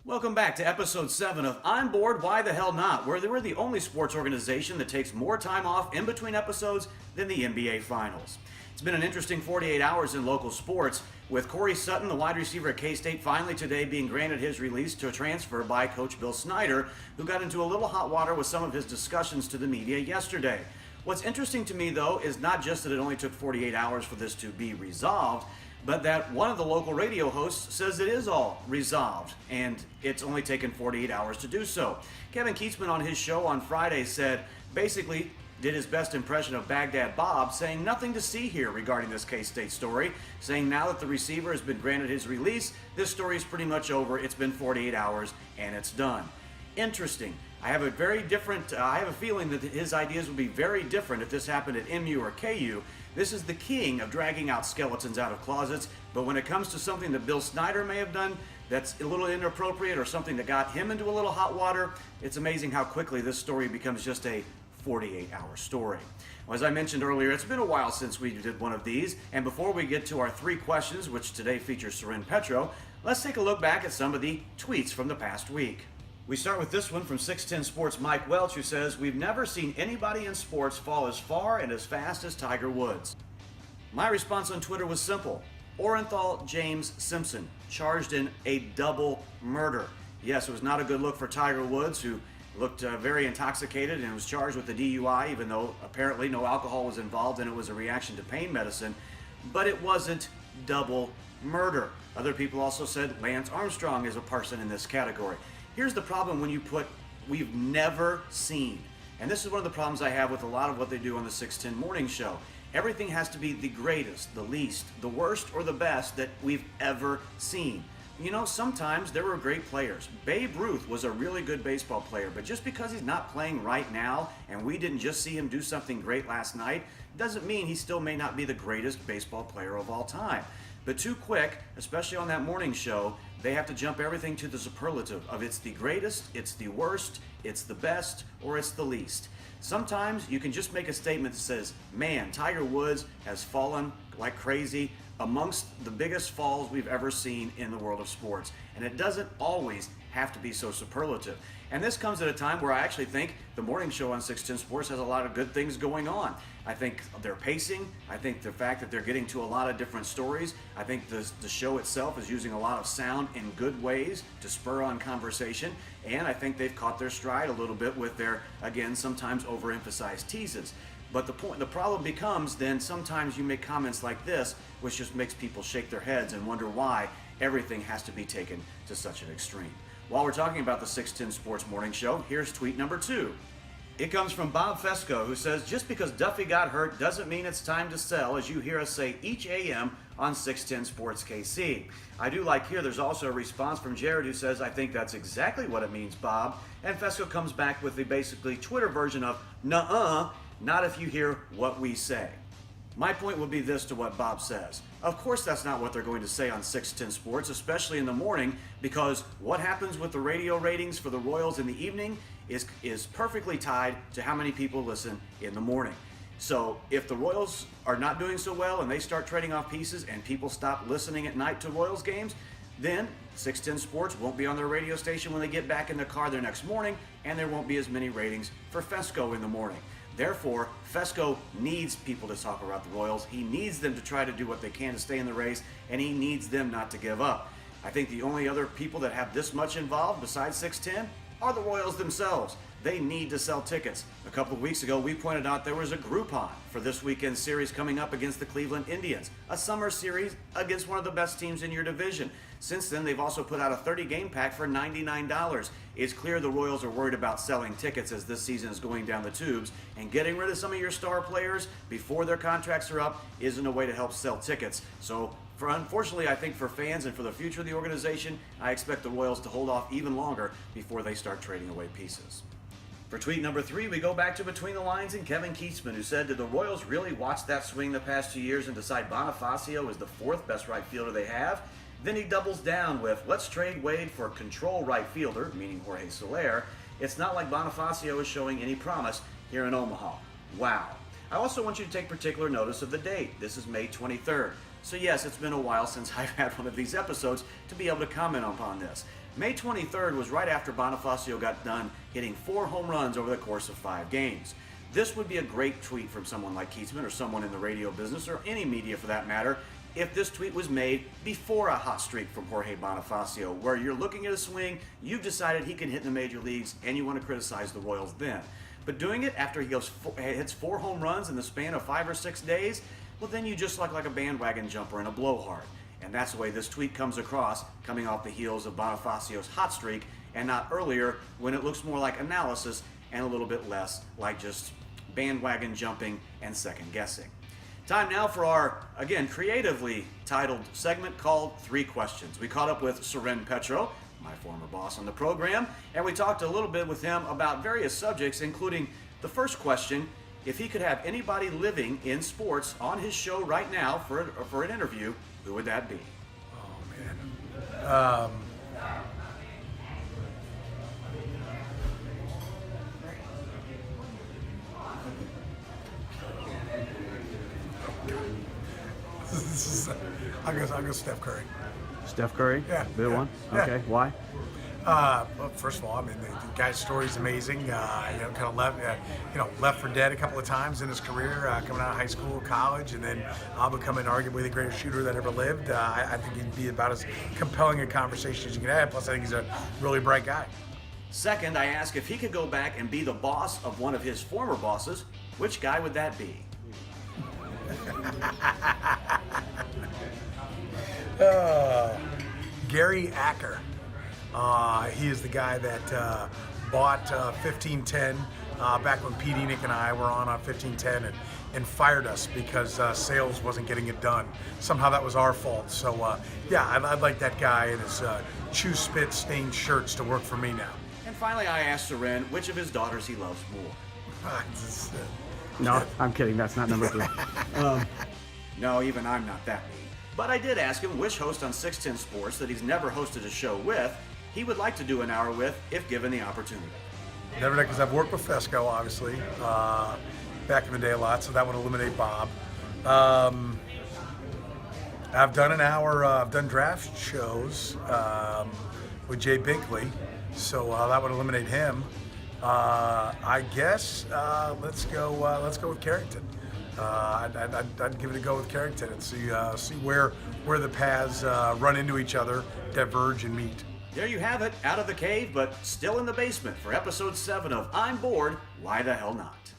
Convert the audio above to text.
Welcome back to episode 7 of I'm Bored, Why the Hell Not, where we're the only sports organization that takes more time off in between episodes than the NBA Finals. It's been an interesting 48 hours in local sports, with Corey Sutton, the wide receiver at K-State, finally today being granted his release to a transfer by Coach Bill Snyder, who got into a little hot water with some of his discussions to the media yesterday. What's interesting to me, though, is not just that it only took 48 hours for this to be resolved, but that one of the local radio hosts says it is all resolved, and it's only taken 48 hours to do so. Kevin Kietzman on his show on Friday said, basically, did his best impression of Baghdad Bob, saying nothing to see here regarding this K-State story, saying now that the receiver has been granted his release, this story is pretty much over. It's been 48 hours, and it's done. Interesting. I have a feeling that his ideas would be very different if this happened at MU or KU. This is the king of dragging out skeletons out of closets, but when it comes to something that Bill Snyder may have done that's a little inappropriate or something that got him into a little hot water, it's amazing how quickly this story becomes just a 48-hour story. Well, as I mentioned earlier, it's been a while since we did one of these, and before we get to our 3 questions, which today features Soren Petro, let's take a look back at some of the tweets from the past week. We start with this one from 610 Sports' Mike Welch, who says, "We've never seen anybody in sports fall as far and as fast as Tiger Woods." My response on Twitter was simple. Orenthal James Simpson, charged in a double murder. Yes, it was not a good look for Tiger Woods, who looked very intoxicated and was charged with a DUI, even though apparently no alcohol was involved and it was a reaction to pain medicine. But it wasn't double murder. Other people also said Lance Armstrong is a person in this category. Here's the problem when you put "we've never seen." And this is one of the problems I have with a lot of what they do on the 610 morning show. Everything has to be the greatest, the least, the worst, or the best that we've ever seen. You know, sometimes there were great players. Babe Ruth was a really good baseball player, but just because he's not playing right now and we didn't just see him do something great last night, doesn't mean he still may not be the greatest baseball player of all time. But too quick, especially on that morning show, they have to jump everything to the superlative of it's the greatest, it's the worst, it's the best, or it's the least. Sometimes you can just make a statement that says, man, Tiger Woods has fallen like crazy, amongst the biggest falls we've ever seen in the world of sports. And it doesn't always have to be so superlative. And this comes at a time where I actually think the morning show on 610 Sports has a lot of good things going on. I think their pacing, I think the fact that they're getting to a lot of different stories, I think the show itself is using a lot of sound in good ways to spur on conversation, and I think they've caught their stride a little bit with their, again, sometimes overemphasized teases. But the problem becomes then sometimes you make comments like this, which just makes people shake their heads and wonder why everything has to be taken to such an extreme. While we're talking about the 610 Sports Morning Show, here's tweet number 2. It comes from Bob Fesco, who says, "Just because Duffy got hurt doesn't mean it's time to sell, as you hear us say each AM on 610 Sports KC. I do like here, there's also a response from Jared who says, I think that's exactly what it means, Bob. And Fesco comes back with the basically Twitter version of, nuh-uh, not if you hear what we say. My point would be this to what Bob says. Of course that's not what they're going to say on 610 Sports, especially in the morning, because what happens with the radio ratings for the Royals in the evening is perfectly tied to how many people listen in the morning. So if the Royals are not doing so well and they start trading off pieces and people stop listening at night to Royals games, then 610 Sports won't be on their radio station when they get back in their car the next morning, and there won't be as many ratings for Fesco in the morning. Therefore, Fesco needs people to talk about the Royals. He needs them to try to do what they can to stay in the race, and he needs them not to give up. I think the only other people that have this much involved besides 610 are the Royals themselves. They need to sell tickets. A couple of weeks ago, we pointed out there was a Groupon for this weekend's series coming up against the Cleveland Indians, a summer series against one of the best teams in your division. Since then, they've also put out a 30-game pack for $99. It's clear the Royals are worried about selling tickets as this season is going down the tubes, and getting rid of some of your star players before their contracts are up isn't a way to help sell tickets. So, unfortunately, I think for fans and for the future of the organization, I expect the Royals to hold off even longer before they start trading away pieces. For tweet number 3, we go back to Between the Lines and Kevin Kietzman, who said, did the Royals really watch that swing the past 2 years and decide Bonifacio is the 4th best right fielder they have? Then he doubles down with, let's trade Wade for control right fielder, meaning Jorge Soler. It's not like Bonifacio is showing any promise here in Omaha. Wow. I also want you to take particular notice of the date. This is May 23rd. So yes, it's been a while since I've had one of these episodes to be able to comment upon this. May 23rd was right after Bonifacio got done hitting 4 home runs over the course of 5 games. This would be a great tweet from someone like Kietzman or someone in the radio business or any media for that matter if this tweet was made before a hot streak from Jorge Bonifacio, where you're looking at a swing, you've decided he can hit in the major leagues, and you want to criticize the Royals then. But doing it after he hits 4 home runs in the span of 5 or 6 days, well then you just look like a bandwagon jumper and a blowhard. And that's the way this tweet comes across, coming off the heels of Bonifacio's hot streak, and not earlier when it looks more like analysis and a little bit less like just bandwagon jumping and second guessing. Time now for our, again, creatively titled segment called 3 Questions. We caught up with Soren Petro, my former boss on the program, and we talked a little bit with him about various subjects, including the first question: if he could have anybody living in sports on his show right now for an interview, who would that be? Oh, man. I'll go Steph Curry. Steph Curry? Yeah. Good one? Okay. Yeah. Why? Well, first of all, I mean, the guy's story is amazing. Kind of left for dead a couple of times in his career, coming out of high school, college, and then becoming arguably the greatest shooter that ever lived. I think he'd be about as compelling a conversation as you can have. Plus, I think he's a really bright guy. Second, I ask if he could go back and be the boss of one of his former bosses, which guy would that be? Gary Acker. He is the guy that bought 1510 back when Pete Enoch and I were on 1510 and fired us because sales wasn't getting it done. Somehow that was our fault. So yeah, I'd like that guy in his chew spit stained shirts to work for me now. And finally, I asked Soren which of his daughters he loves more. No, I'm kidding. That's not number 3. No, even I'm not that mean. But I did ask him which host on 610 Sports that he's never hosted a show with he would like to do an hour with if given the opportunity. Never know, because I've worked with Fesco, obviously, back in the day a lot, so that would eliminate Bob. I've done an hour, I've done draft shows with Jay Binkley, so that would eliminate him. I guess let's go with Carrington. I'd give it a go with Carrington and see where the paths run into each other, diverge, and meet. There you have it, out of the cave, but still in the basement for episode 7 of I'm Bored, Why the Hell Not?